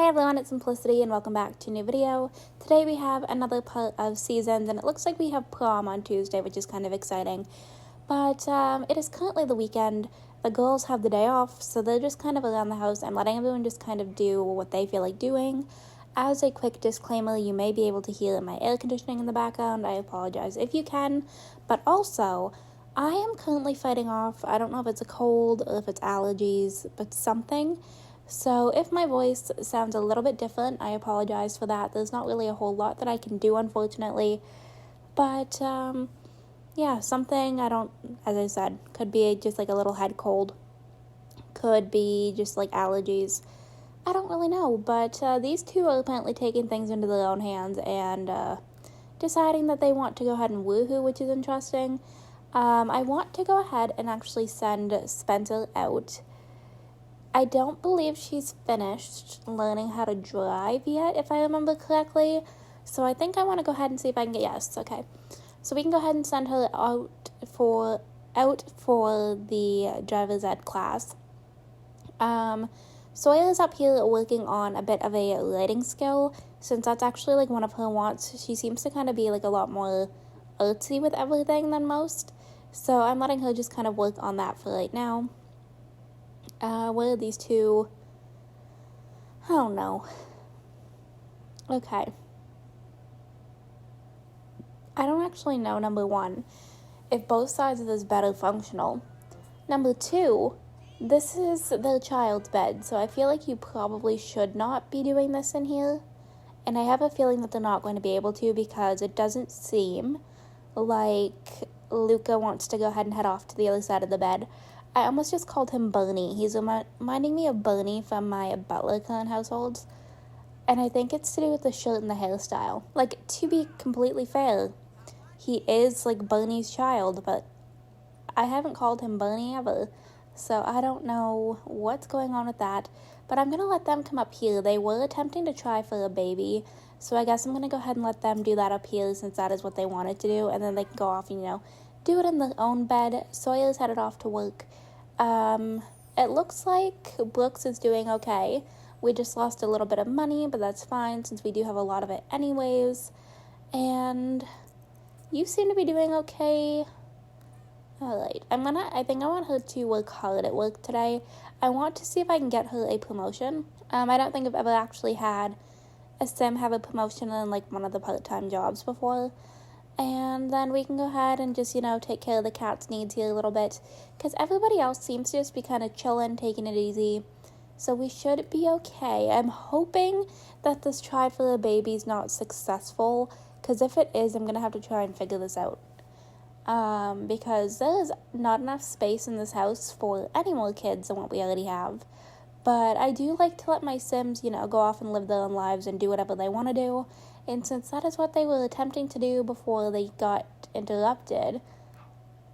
everyone, it's Simplicity and welcome back to a new video. Today we have another part of seasons and it looks like we have prom on Tuesday, which is kind of exciting. But it is currently the weekend. The girls have the day off, so they're just kind of around the house. I'm letting everyone just kind of do what they feel like doing. As a quick disclaimer, you may be able to hear my air conditioning in the background. I apologize if you can. But also, I am currently fighting off, I don't know if it's a cold or if it's allergies, but something. So if my voice sounds a little bit different, I apologize for that. There's not really a whole lot that I can do, unfortunately. But, yeah, something, as I said, could be just like a little head cold. Could be just like allergies. I don't really know, but these two are apparently taking things into their own hands and deciding that they want to go ahead and woohoo, which is interesting. I want to go ahead and actually send Spencer out. I don't believe she's finished learning how to drive yet, if I remember correctly. So I think I want to go ahead and see if I can get yes. Okay. So we can go ahead and send her out for the driver's ed class. Sawyer is up here working on a bit of a writing skill, since that's actually like one of her wants. She seems to kind of be like a lot more artsy with everything than most. So I'm letting her just kind of work on that for right now. What are these two? I don't know. Okay. I don't actually know, number one, if both sides of this bed are functional. Number two, this is the child's bed, so I feel like you probably should not be doing this in here. And I have a feeling that they're not going to be able to because it doesn't seem like Luca wants to go ahead and head off to the other side of the bed. I almost just called him Bernie. He's reminding me of Bernie from my Butler clan households. And I think it's to do with the shirt and the hairstyle. Like, to be completely fair, he is like Bernie's child, but I haven't called him Bernie ever. So I don't know what's going on with that. But I'm going to let them come up here. They were attempting to try for a baby. So I guess I'm going to go ahead and let them do that up here since that is what they wanted to do. And then they can go off and, do it in their own bed. Sawyer's headed off to work. It looks like Brooks is doing okay. We just lost a little bit of money, but that's fine since we do have a lot of it anyways. And you seem to be doing okay. Alright, I think I want her to work hard at work today. I want to see if I can get her a promotion. I don't think I've ever actually had a sim have a promotion in like one of the part-time jobs before. And then we can go ahead and just, take care of the cat's needs here a little bit. Because everybody else seems to just be kind of chilling, taking it easy. So we should be okay. I'm hoping that this try for a baby is not successful. Because if it is, I'm going to have to try and figure this out. Because there is not enough space in this house for any more kids than what we already have. But I do like to let my Sims, go off and live their own lives and do whatever they want to do. And since that is what they were attempting to do before they got interrupted,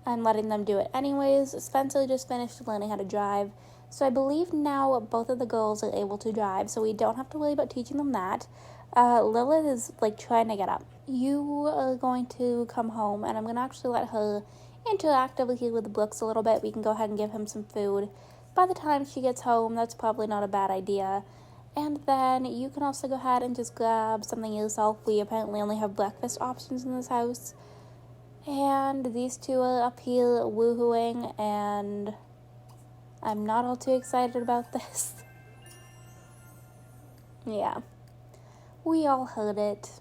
I'm letting them do it anyways. Spencer just finished learning how to drive. So I believe now both of the girls are able to drive, so we don't have to worry about teaching them that. Lilith is, trying to get up. You are going to come home, and I'm going to actually let her interact over here with Brooks a little bit. We can go ahead and give him some food. By the time she gets home, that's probably not a bad idea. And then you can also go ahead and just grab something yourself. We apparently only have breakfast options in this house. And these two are up here woohooing, and I'm not all too excited about this. Yeah. We all heard it.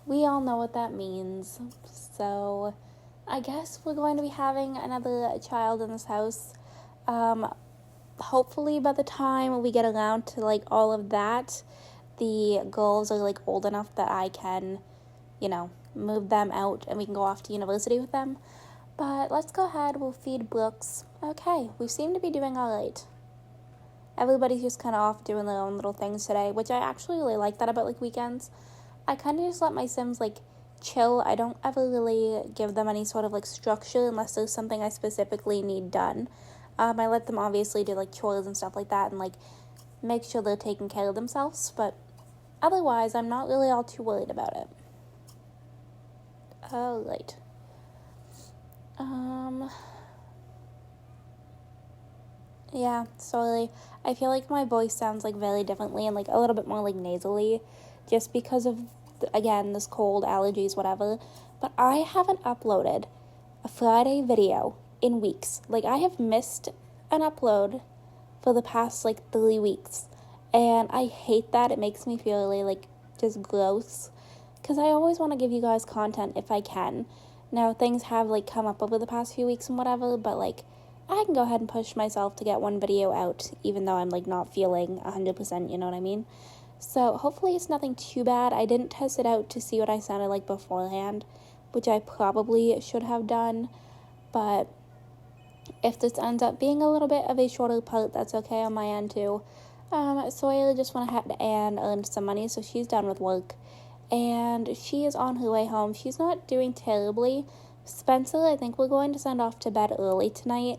We all know what that means. So I guess we're going to be having another child in this house. Hopefully by the time we get around to all of that, the girls are old enough that I can, move them out and we can go off to university with them. But let's go ahead, we'll feed Brooks. Okay, we seem to be doing alright. Everybody's just kind of off doing their own little things today, which I actually really like that about weekends. I kind of just let my Sims chill. I don't ever really give them any sort of structure unless there's something I specifically need done. I let them obviously do chores and stuff like that and make sure they're taking care of themselves, but otherwise I'm not really all too worried about it. Alright. Yeah, sorry. I feel like my voice sounds like very differently and like a little bit more like nasally just because of, again, this cold, allergies, whatever. But I haven't uploaded a Friday video in weeks. Like, I have missed an upload for the past like 3 weeks. And I hate that. It makes me feel really like just gross because I always want to give you guys content if I can. Now, things have like come up over the past few weeks and whatever, but like I can go ahead and push myself to get one video out, even though I'm like not feeling 100%, you know what I mean? So hopefully it's nothing too bad. I didn't test it out to see what I sounded like beforehand, which I probably should have done, but if this ends up being a little bit of a shorter part, that's okay on my end too. Sawyer just went ahead and earned some money, so she's done with work, and she is on her way home. She's not doing terribly. Spencer, I think we're going to send off to bed early tonight,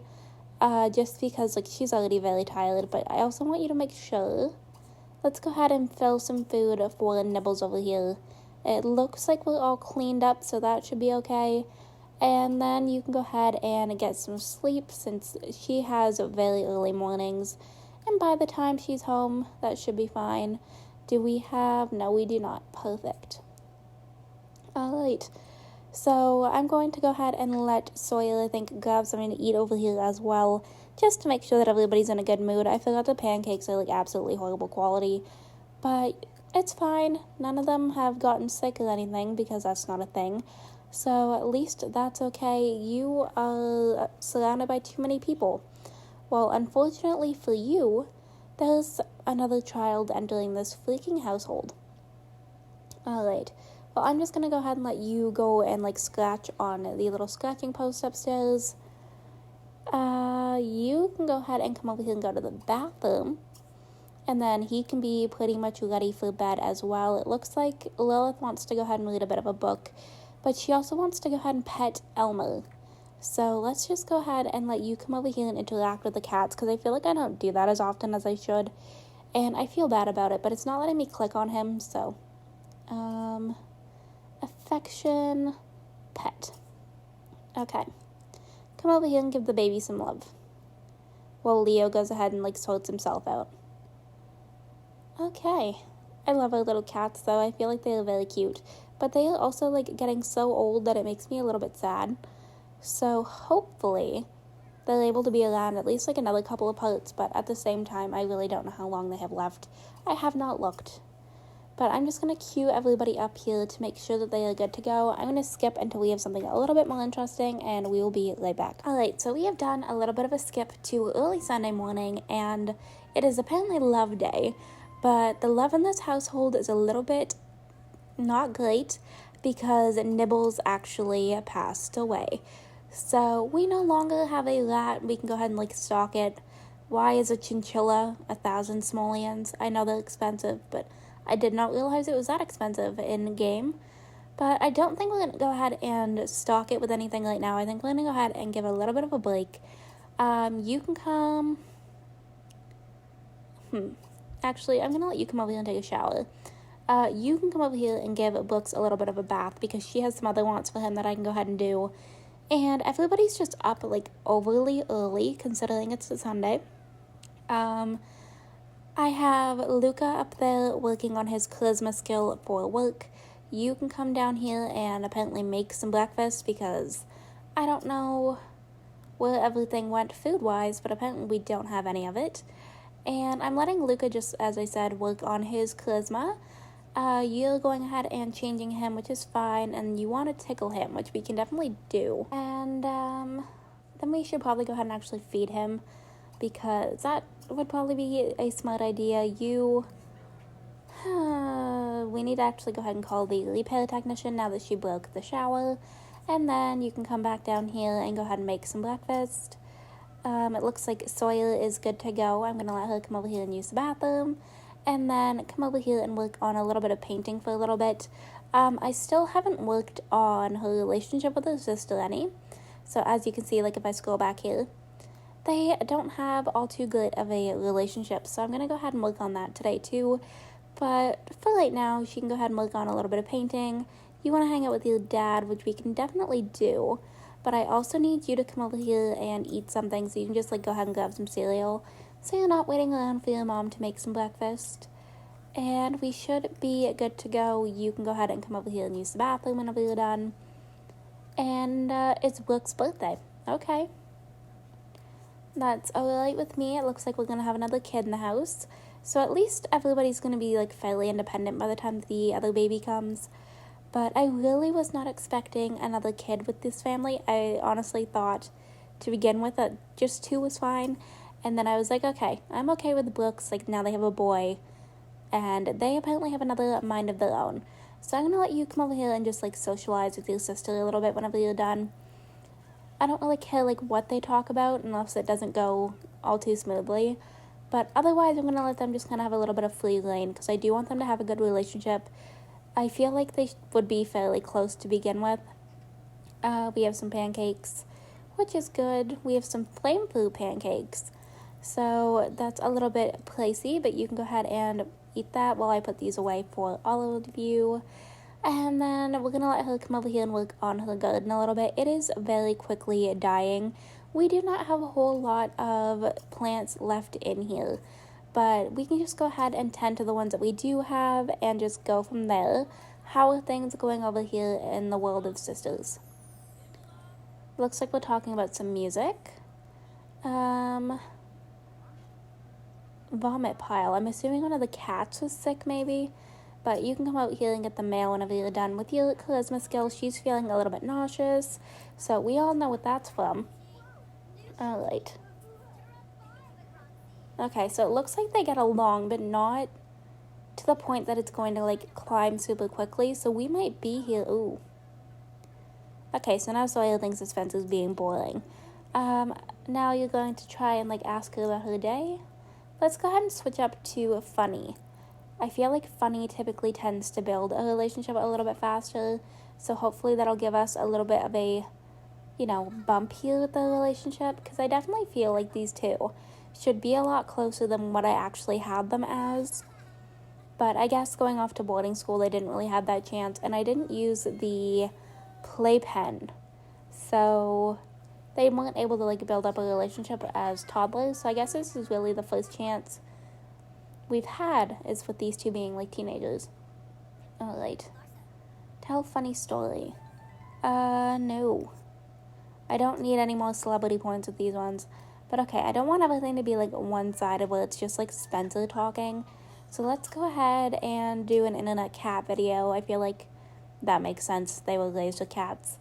just because like she's already very tired, but I also want you to make sure. Let's go ahead and fill some food for Nibbles over here. It looks like we're all cleaned up, so that should be okay. And then you can go ahead and get some sleep since she has very early mornings. And by the time she's home, that should be fine. Do we have? No, we do not. Perfect. Alright. So I'm going to go ahead and let Sawyer, I think, grab something to eat over here as well, just to make sure that everybody's in a good mood. I forgot the pancakes are like absolutely horrible quality, but it's fine. None of them have gotten sick or anything because that's not a thing. So at least that's okay. You are surrounded by too many people. Well, unfortunately for you, there's another child entering this freaking household. Alright. Well, I'm just going to go ahead and let you go and like scratch on the little scratching post upstairs. You can go ahead and come over here and go to the bathroom. And then he can be pretty much ready for bed as well. It looks like Lilith wants to go ahead and read a bit of a book, but she also wants to go ahead and pet Elmer. So let's just go ahead and let you come over here and interact with the cats, because I feel like I don't do that as often as I should. And I feel bad about it, but it's not letting me click on him, so. Affection, pet. Okay. Come over here and give the baby some love. While Leo goes ahead and like sorts himself out. Okay. I love our little cats though. I feel like they are very cute. But they are also like getting so old that it makes me a little bit sad. So hopefully they're able to be around at least like another couple of parts. But at the same time, I really don't know how long they have left. I have not looked. But I'm just going to queue everybody up here to make sure that they are good to go. I'm going to skip until we have something a little bit more interesting, and we will be right back. Alright, so we have done a little bit of a skip to early Sunday morning, and it is apparently Love Day. But the love in this household is a little bit not great because Nibbles actually passed away. So we no longer have a rat. We can go ahead and like stock it. Why is a chinchilla 1,000 simoleons? I know they're expensive, but I did not realize it was that expensive in game. But I don't think we're going to go ahead and stock it with anything right now. I think we're going to go ahead and give it a little bit of a break. You can come. Actually, I'm going to let you come over here and take a shower. You can come over here and give Brooks a little bit of a bath because she has some other wants for him that I can go ahead and do. And everybody's just up like overly early considering it's a Sunday. I have Luca up there working on his charisma skill for work. You can come down here and apparently make some breakfast because I don't know where everything went food-wise, but apparently we don't have any of it. And I'm letting Luca, just as I said, work on his charisma. You're going ahead and changing him, which is fine, and you want to tickle him, which we can definitely do. And then we should probably go ahead and actually feed him, because that would probably be a smart idea. We need to actually go ahead and call the repair technician now that she broke the shower. And then you can come back down here and go ahead and make some breakfast. It looks like Sawyer is good to go. I'm going to let her come over here and use the bathroom. And then come over here and work on a little bit of painting for a little bit. I still haven't worked on her relationship with her sister any. So as you can see, like if I scroll back here, they don't have all too good of a relationship. So I'm going to go ahead and work on that today too. But for right now, she can go ahead and work on a little bit of painting. You want to hang out with your dad, which we can definitely do. But I also need you to come over here and eat something, so you can just like go ahead and grab some cereal, so you're not waiting around for your mom to make some breakfast. And we should be good to go. You can go ahead and come over here and use the bathroom whenever you're done. And it's Brooke's birthday. Okay. That's alright with me. It looks like we're going to have another kid in the house. So at least everybody's going to be like fairly independent by the time the other baby comes. But I really was not expecting another kid with this family. I honestly thought to begin with that just 2 was fine. And then I was like, okay, I'm okay with the Brooks. Like now they have a boy. And they apparently have another mind of their own. So I'm going to let you come over here and just like socialize with your sister a little bit whenever you're done. I don't really care like what they talk about unless it doesn't go all too smoothly. But otherwise, I'm going to let them just kind of have a little bit of free reign because I do want them to have a good relationship. I feel like they would be fairly close to begin with. We have some pancakes, which is good. We have some flame food pancakes. So that's a little bit pricey, but you can go ahead and eat that while I put these away for all of you. And then we're going to let her come over here and work on her garden a little bit. It is very quickly dying. We do not have a whole lot of plants left in here, but we can just go ahead and tend to the ones that we do have and just go from there. How are things going over here in the world of sisters? Looks like we're talking about some music. Vomit pile. I'm assuming one of the cats was sick, maybe. But you can come out here and get the mail whenever you're done with your charisma skills. She's feeling a little bit nauseous. So we all know what that's from. Alright. Okay, so it looks like they get along, but not to the point that it's going to, like, climb super quickly. So we might be here. Ooh. Okay, so now Sawyer thinks this fence is being boring. Now you're going to try and, like, ask her about her day. Let's go ahead and switch up to funny. I feel like funny typically tends to build a relationship a little bit faster, so hopefully that'll give us a little bit of a, bump here with the relationship, because I definitely feel like these two should be a lot closer than what I actually had them as. But I guess going off to boarding school, they didn't really have that chance, and I didn't use the playpen, so they weren't able to, like, build up a relationship as toddlers, so I guess this is really the first chance we've had is with these two being like teenagers. Alright. Tell a funny story. No. I don't need any more celebrity points with these ones. But okay, I don't want everything to be like one-sided where it's just like Spencer talking. So let's go ahead and do an internet cat video. I feel like that makes sense. They were raised with cats.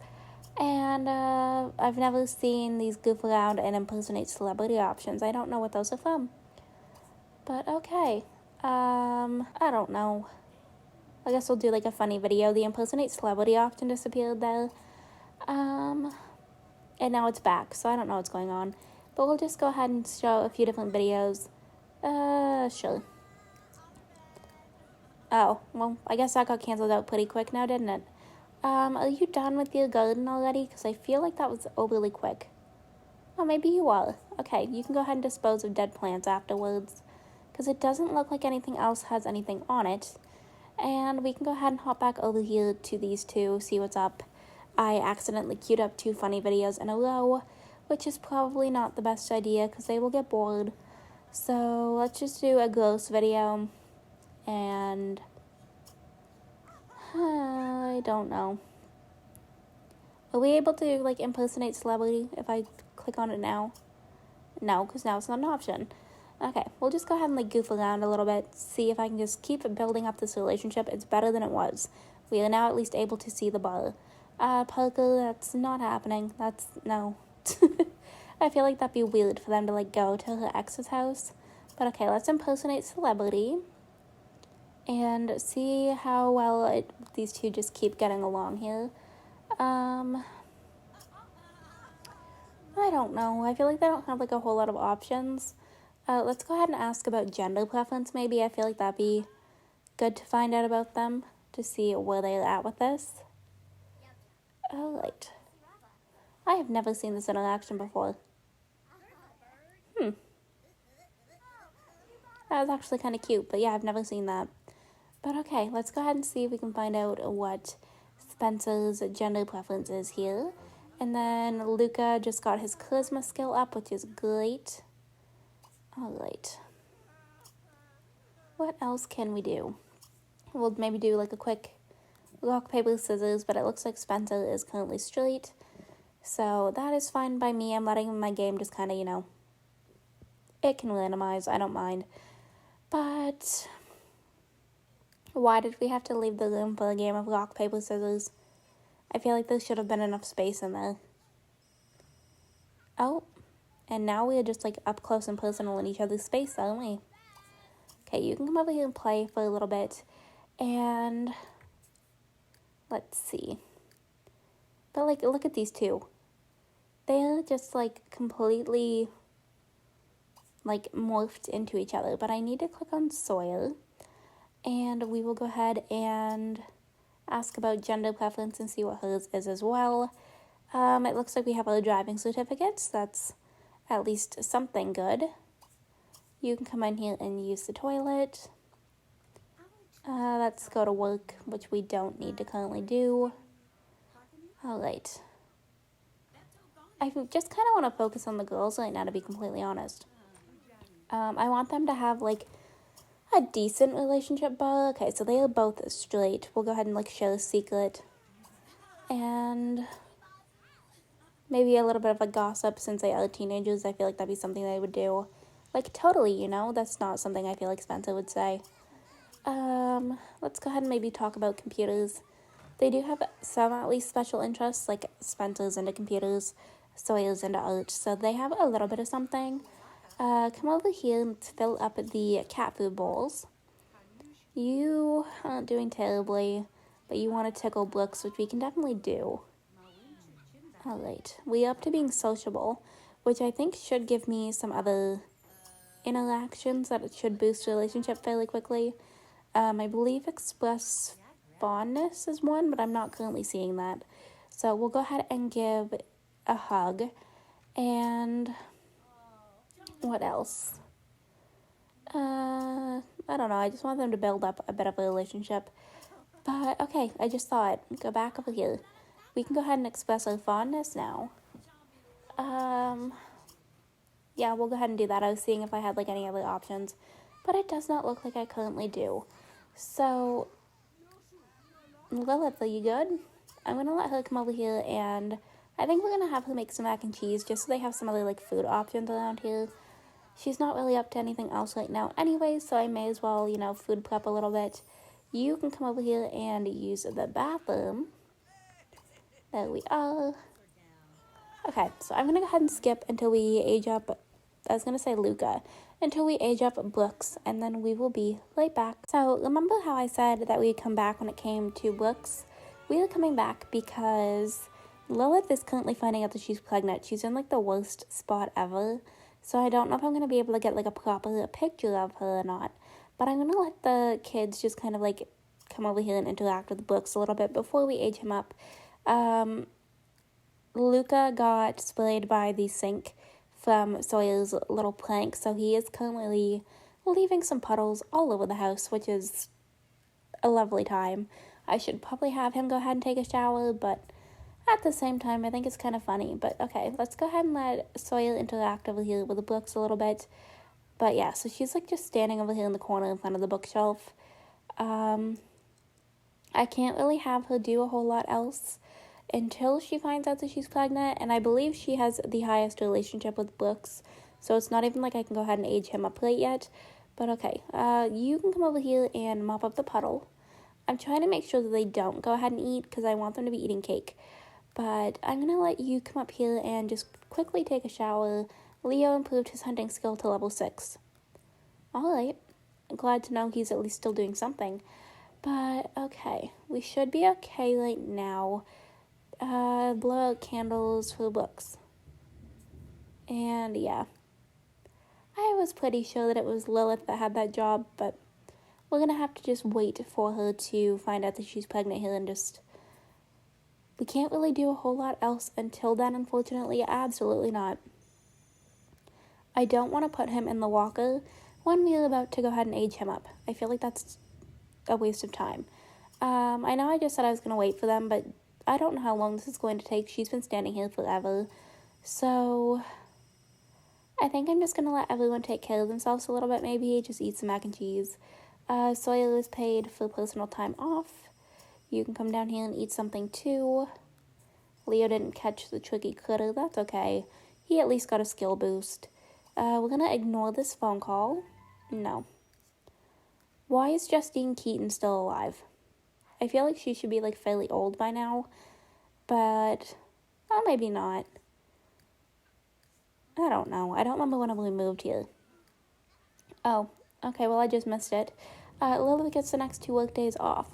And I've never seen these goof around and impersonate celebrity options. I don't know what those are from. But okay, I don't know. I guess we'll do like a funny video. The impersonate celebrity often disappeared there. And now it's back, so I don't know what's going on. But we'll just go ahead and show a few different videos. Sure. Oh, well, I guess that got canceled out pretty quick now, didn't it? Are you done with your garden already? Because I feel like that was overly quick. Oh, maybe you are. Okay, you can go ahead and dispose of dead plants afterwards, because it doesn't look like anything else has anything on it. And we can go ahead and hop back over here to these two, see what's up. I accidentally queued up 2 funny videos in a row, which is probably not the best idea because they will get bored. So let's just do a gross video. And I don't know. Are we able to like impersonate celebrity if I click on it now? No, because now it's not an option. Okay, we'll just go ahead and like goof around a little bit, see if I can just keep building up this relationship. It's better than it was. We are now at least able to see the bar. Parker, that's not happening. That's, no. I feel like that'd be weird for them to like go to her ex's house. But okay, let's impersonate celebrity and see how well these two just keep getting along here. I don't know. I feel like they don't have like a whole lot of options. Let's go ahead and ask about gender preference maybe. I feel like that'd be good to find out about them, to see where they're at with this. Alright. I have never seen this interaction before. That was actually kind of cute, but yeah, I've never seen that. But okay, let's go ahead and see if we can find out what Spencer's gender preference is here. And then Luca just got his charisma skill up, which is great. All right. What else can we do? We'll maybe do like a quick rock, paper, scissors, but it looks like Spencer is currently straight. So that is fine by me. I'm letting my game just kind of, it can randomize. I don't mind. But why did we have to leave the room for a game of rock, paper, scissors? I feel like there should have been enough space in there. Oh, and now we are just like up close and personal in each other's space, aren't we? Okay, you can come over here and play for a little bit. And let's see. But like, look at these two. They're just like completely like morphed into each other. But I need to click on Sawyer. And we will go ahead and ask about gender preference and see what hers is as well. It looks like we have our driving certificates. That's at least something good. You can come in here and use the toilet. Let's go to work, which we don't need to currently do. All right. I just kind of want to focus on the girls right now, to be completely honest. I want them to have, like, a decent relationship, but okay, so they are both straight. We'll go ahead and, like, share a secret. And maybe a little bit of a gossip since they are teenagers. I feel like that'd be something they would do. Like, totally, That's not something I feel like Spencer would say. Let's go ahead and maybe talk about computers. They do have some at least special interests, like Spencer's into computers, Sawyer's into art, so they have a little bit of something. Come over here and fill up the cat food bowls. You aren't doing terribly, but you want to tickle Brooks, which we can definitely do. Alright, we're up to being sociable, which I think should give me some other interactions that it should boost the relationship fairly quickly. I believe express fondness is one, but I'm not currently seeing that. So we'll go ahead and give a hug. And what else? I don't know. I just want them to build up a bit of a relationship. But okay, I just thought, go back over here. We can go ahead and express our fondness now. Yeah, we'll go ahead and do that. I was seeing if I had like any other options, but it does not look like I currently do. So, Lilith, are you good? I'm going to let her come over here, and I think we're going to have her make some mac and cheese just so they have some other, like, food options around here. She's not really up to anything else right now anyway, so I may as well, food prep a little bit. You can come over here and use the bathroom. There we are. Okay, so I'm going to go ahead and skip until we age up, I was going to say Luca, until we age up Brooks, and then we will be right back. So remember how I said that we'd come back when it came to Brooks? We are coming back because Lilith is currently finding out that she's pregnant. She's in like the worst spot ever, so I don't know if I'm going to be able to get like a proper picture of her or not, but I'm going to let the kids just kind of like come over here and interact with Brooks a little bit before we age him up. Luca got sprayed by the sink from Sawyer's little prank, so he is currently leaving some puddles all over the house, which is a lovely time. I should probably have him go ahead and take a shower, but at the same time, I think it's kind of funny. But okay, let's go ahead and let Sawyer interact over here with the books a little bit. But yeah, so she's like just standing over here in the corner in front of the bookshelf. I can't really have her do a whole lot else until she finds out that she's pregnant, and I believe she has the highest relationship with Brooks, so it's not even like I can go ahead and age him up right yet. But okay, you can come over here and mop up the puddle. I'm trying to make sure that they don't go ahead and eat, because I want them to be eating cake. But I'm going to let you come up here and just quickly take a shower. Leo improved his hunting skill to level 6. Alright, I'm glad to know he's at least still doing something. But okay, we should be okay right now. Blow out candles for books. And yeah, I was pretty sure that it was Lilith that had that job, but we're gonna have to just wait for her to find out that she's pregnant here and just, we can't really do a whole lot else until then, unfortunately. Absolutely not. I don't want to put him in the walker when we're about to go ahead and age him up. I feel like that's a waste of time. I know I just said I was gonna wait for them, but I don't know how long this is going to take. She's been standing here forever. So I think I'm just going to let everyone take care of themselves a little bit, maybe. Just eat some mac and cheese. Sawyer is paid for personal time off. You can come down here and eat something too. Leo didn't catch the tricky critter. That's okay. He at least got a skill boost. We're going to ignore this phone call. No. Why is Justine Keaton still alive? I feel like she should be, like, fairly old by now. But, well, maybe not. I don't know. I don't remember when we moved here. Oh, okay, well, I just missed it. Lily gets the next 2 work days off.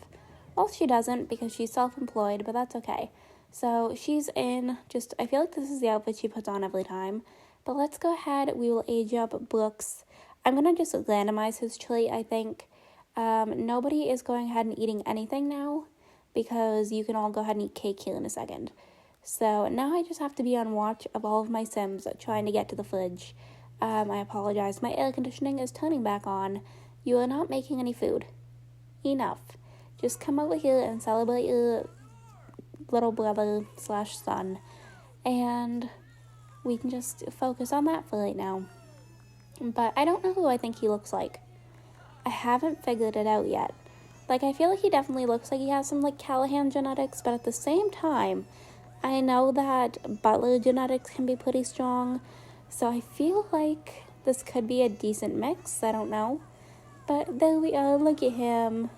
Well, she doesn't because she's self-employed, but that's okay. So she's in I feel like this is the outfit she puts on every time. But let's go ahead. We will age up Brooks. I'm going to just randomize his trait, I think. Nobody is going ahead and eating anything now because you can all go ahead and eat cake here in a second. So now I just have to be on watch of all of my Sims trying to get to the fridge. I apologize. My air conditioning is turning back on. You are not making any food. Enough. Just come over here and celebrate your little brother / son, and we can just focus on that for right now. But I don't know who I think he looks like. I haven't figured it out yet. Like, I feel like he definitely looks like he has some, like, Callahan genetics, but at the same time, I know that Butler genetics can be pretty strong, so I feel like this could be a decent mix. I don't know. But there we are. Look at him.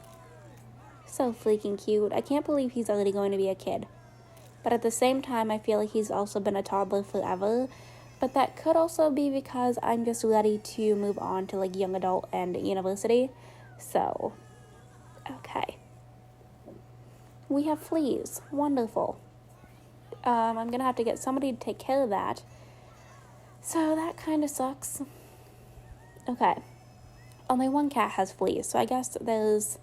So freaking cute. I can't believe he's already going to be a kid. But at the same time, I feel like he's also been a toddler forever. But that could also be because I'm just ready to move on to, like, young adult and university. So, okay. We have fleas. Wonderful. I'm going to have to get somebody to take care of that. So that kind of sucks. Okay. Only one cat has fleas, so I guess there's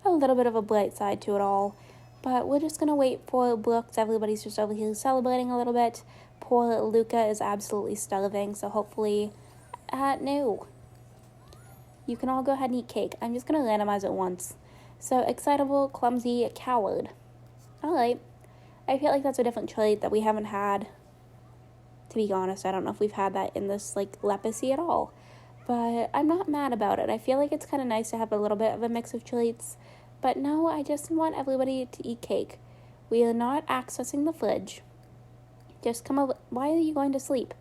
a little bit of a bright side to it all. But we're just going to wait for Brooks. Everybody's just over here celebrating a little bit. Poor Luca is absolutely starving, so hopefully... no. You can all go ahead and eat cake. I'm just going to randomize it once. So, excitable, clumsy, coward. Alright. I feel like that's a different trait that we haven't had. To be honest, I don't know if we've had that in this, like, Lepacy at all. But I'm not mad about it. I feel like it's kind of nice to have a little bit of a mix of traits. But no, I just want everybody to eat cake. We are not accessing the fridge. Just come over. Why are you going to sleep?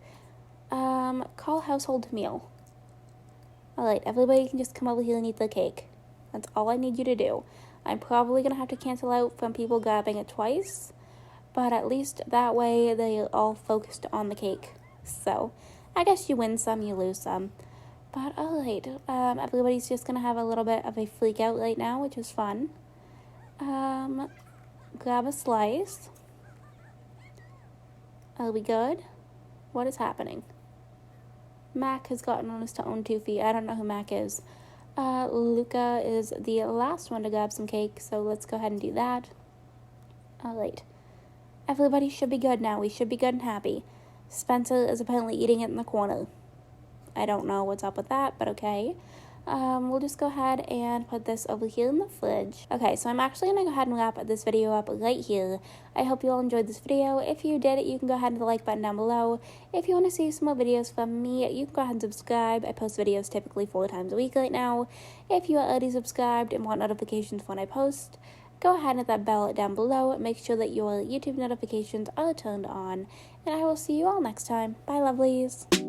Call household meal. Alright, everybody can just come over here and eat the cake. That's all I need you to do. I'm probably going to have to cancel out from people grabbing it twice. But at least that way they're all focused on the cake. So, I guess you win some, you lose some. But alright, everybody's just going to have a little bit of a freak out right now, which is fun. Grab a slice. Are we good? What is happening? Mac has gotten on his own 2 feet. I don't know who Mac is. Luca is the last one to grab some cake, so let's go ahead and do that. Alright. Everybody should be good now. We should be good and happy. Spencer is apparently eating it in the corner. I don't know what's up with that, but okay. We'll just go ahead and put this over here in the fridge. Okay, so I'm actually going to go ahead and wrap this video up right here. I hope you all enjoyed this video. If you did, you can go ahead and hit the like button down below. If you want to see some more videos from me, you can go ahead and subscribe. I post videos typically 4 times a week right now. If you are already subscribed and want notifications when I post, go ahead and hit that bell down below. Make sure that your YouTube notifications are turned on. And I will see you all next time. Bye, lovelies.